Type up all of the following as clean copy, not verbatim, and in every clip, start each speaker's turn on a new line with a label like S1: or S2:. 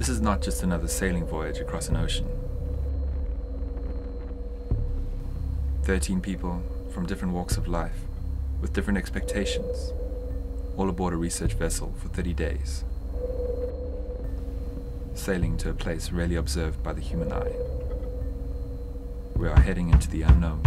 S1: This is not just another sailing voyage across an ocean. 13 people from different walks of life, with different expectations, all aboard a research vessel for 30 days, sailing to a place rarely observed by the human eye. We are heading into the unknown.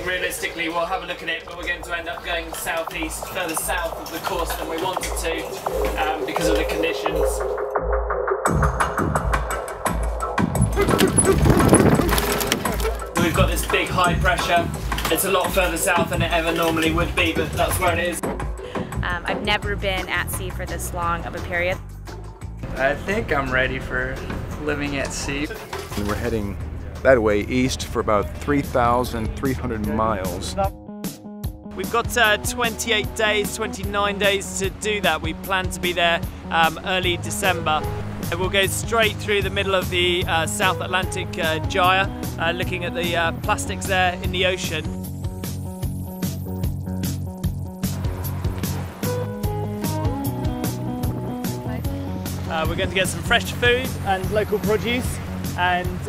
S2: Realistically, we'll have a look at it, but we're going to end up going southeast, further south of the course than we wanted to because of the conditions. We've got this big high pressure. It's a lot further south than it ever normally would be, but that's where it is.
S3: I've never been at sea for this long of a period.
S4: I think I'm ready for living at sea.
S5: And we're heading that way east for about 3,300 miles.
S2: We've got 28 days, 29 days to do that. We plan to be there early December. We'll go straight through the middle of the South Atlantic Gyre, looking at the plastics there in the ocean. We're going to get some fresh food and local produce, and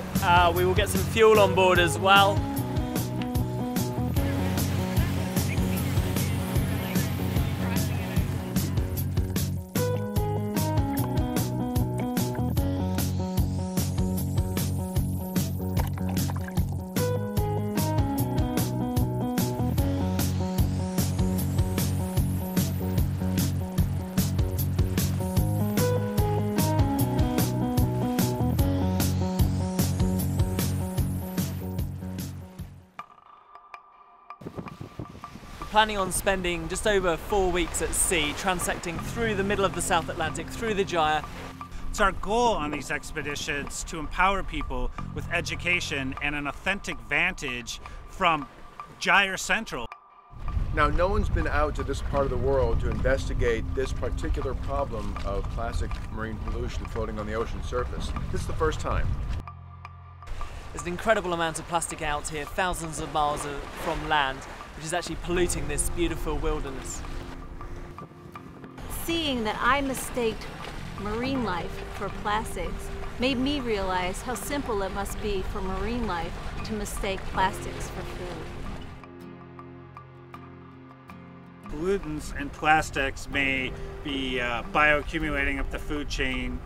S2: we will get some fuel on board as well. Planning on spending just over 4 weeks at sea, transecting through the middle of the South Atlantic, through the Gyre.
S6: It's our goal on these expeditions to empower people with education and an authentic vantage from Gyre Central.
S5: Now, no one's been out to this part of the world to investigate this particular problem of plastic marine pollution floating on the ocean surface. This is the first time.
S2: There's an incredible amount of plastic out here, thousands of miles from land, which is actually polluting this beautiful wilderness.
S7: Seeing that I mistaked marine life for plastics made me realize how simple it must be for marine life to mistake plastics for food.
S6: Pollutants and plastics may be bioaccumulating up the food chain.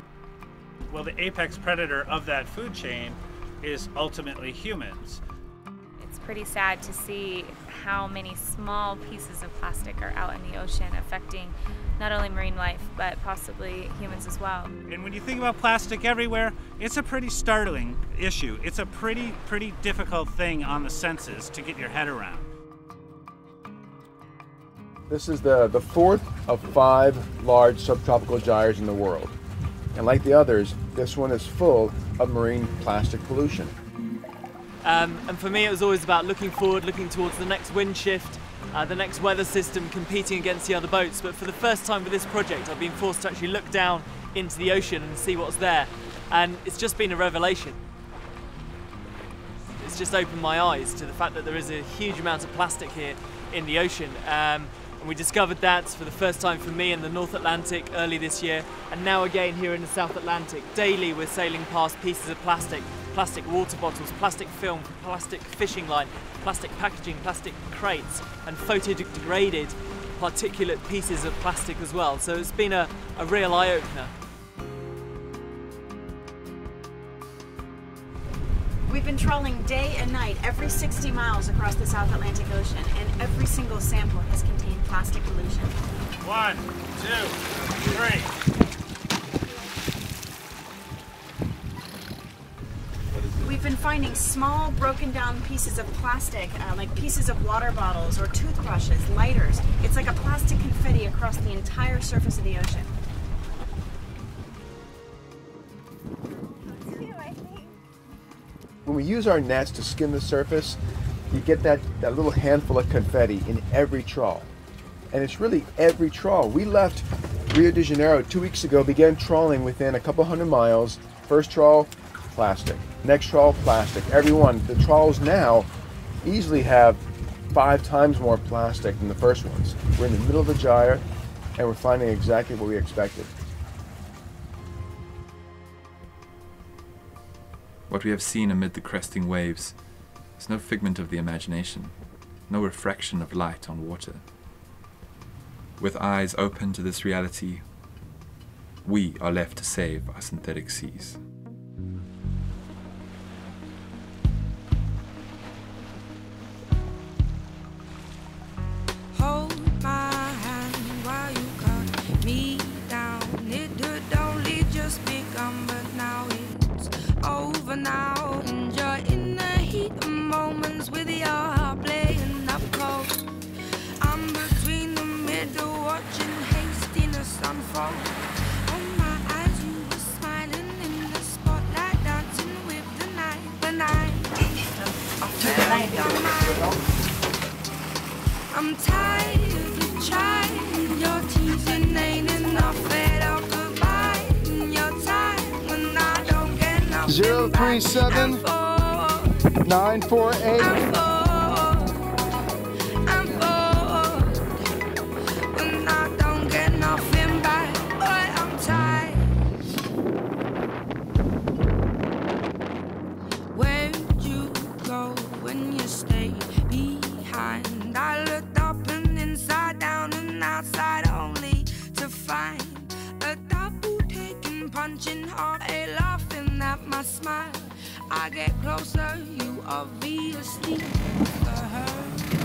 S6: Well, the apex predator of that food chain is ultimately humans.
S3: It's pretty sad to see how many small pieces of plastic are out in the ocean, affecting not only marine life, but possibly humans as well.
S6: And when you think about plastic everywhere, it's a pretty startling issue. It's a pretty difficult thing on the senses to get your head around.
S5: This is the fourth of 5 large subtropical gyres in the world. And like the others, this one is full of marine plastic pollution.
S2: And for me, it was always about looking forward, looking towards the next wind shift, the next weather system, competing against the other boats. But for the first time with this project, I've been forced to actually look down into the ocean and see what's there. And it's just been a revelation. It's just opened my eyes to the fact that there is a huge amount of plastic here in the ocean. And we discovered that for the first time for me in the North Atlantic early this year, and now again here in the South Atlantic. Daily we're sailing past pieces of plastic, plastic water bottles, plastic film, plastic fishing line, plastic packaging, plastic crates, and photodegraded particulate pieces of plastic as well. So it's been a real eye-opener.
S8: We've been trawling day and night every 60 miles across the South Atlantic Ocean, and every single sample has contained plastic pollution.
S6: 1, 2, 3.
S8: We've been finding small broken down pieces of plastic, like pieces of water bottles or toothbrushes, lighters. It's like a plastic confetti across the entire surface of the ocean.
S5: When we use our nets to skim the surface, you get that little handful of confetti in every trawl. And it's really every trawl. We left Rio de Janeiro 2 weeks ago, began trawling within a couple hundred miles. First trawl, plastic. Next trawl, plastic. Every one. The trawls now easily have 5 times more plastic than the first ones. We're in the middle of the gyre, and we're finding exactly what we expected.
S1: What we have seen amid the cresting waves is no figment of the imagination, no refraction of light on water. With eyes open to this reality, we are left to save our synthetic seas.
S9: Hold my hand while you cut me down. It had only just begun, but now it's over now. Enjoying the heat of moments with your heart playing up close. I'm between the middle, watching hastiness unfold. On my eyes, you were smiling in the spotlight, dancing with the night. The night. I'm tired of trying. Your teasing ain't enough. Fed up goodbye. Your time when I don't get nothing.
S10: 037 948.
S9: When I don't get nothing back, but I'm tired. Where'd you go when you stayed behind? I looked up and inside down and outside only to find a double taking, punching heart, a laughing at my smile. I get closer, you obviously hurt.